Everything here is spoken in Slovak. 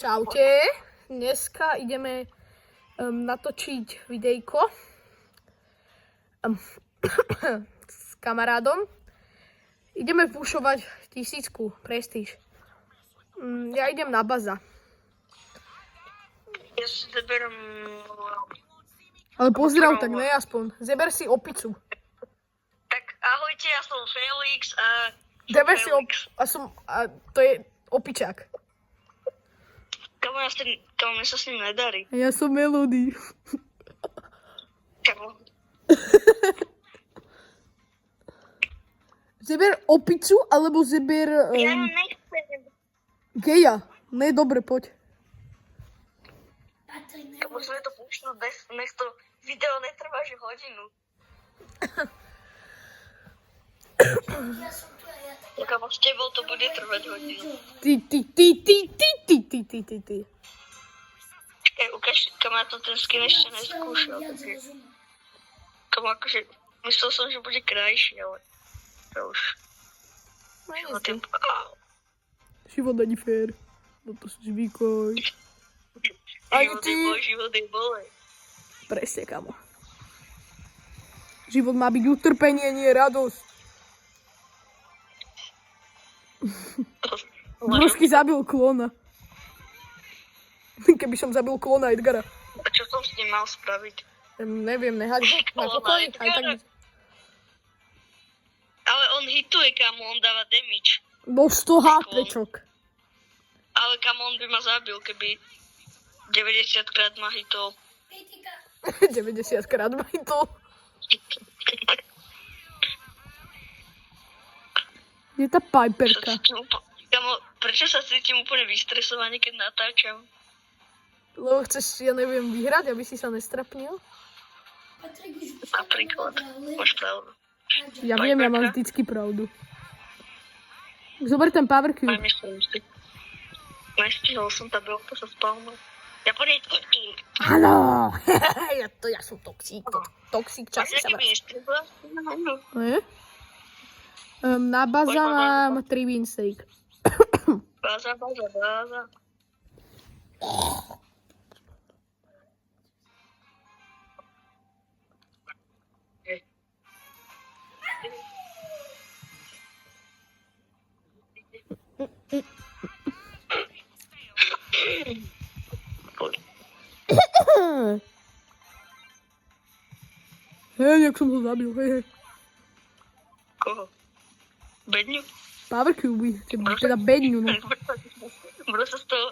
Čaute, dneska ideme natočiť videjko s kamarádom. Ideme pušovať 1000 prestíž. Ja idem na baza. Ja si zaberám... Ale pozdrav, tak ne aspoň. Zeber si opicu. Tak ahojte, ja som Felix a... Zeber si to je opičák. Kamo sa s ním nedarí. A ja som Melody. Kamo. Zeber opicu, alebo zeber... Ja nechcem. Geja. Ne, dobre, poď. Kamo sme to púšťať, dnes to video netrvá, že hodinu. Kamo, s tebou to bude trvať hodinu. Ty. Ukáž, kamo, ja to ten skin ešte neskúšal. Kamo, akože, myslel som, že bude krajší, ale to už... Život není fér. No to si zvykoj. Život je bolej. Presne, kamo. Život má byť utrpenie, nie radosť. Brožky zabil klona. Keby som zabil klona Edgara. A čo som s ním mal spraviť? Neviem, nehať ho na pokoji. Aj tak... Ale on hituje, kamo, on dáva damage. No 100 HPčok. Ale kamo, on by ma zabil, keby 90 krát ma hitol. 90 krát ma hitol. Je tá Piperka. Kamo, prečo sa cítim úplne vystresovaný, keď natáčam? Lebo chceš, ja neviem, vyhrať, aby si sa nestrapnil? Napríklad, máš pravdu. Ja viem, ja mám vždycky pravdu. Zober ten power cube. Aj myslím si. Nestihol som tabelku sa spavnul. Ja po nej tvrdím. Áno, ja som toxík. Toxík časy sa vrát. Na baza mám 3 win streak. Baza. Hej, jak som ho zabil, hej. Koho? Bedňu? Power cube, teda bedňu, no. Bro sa z toho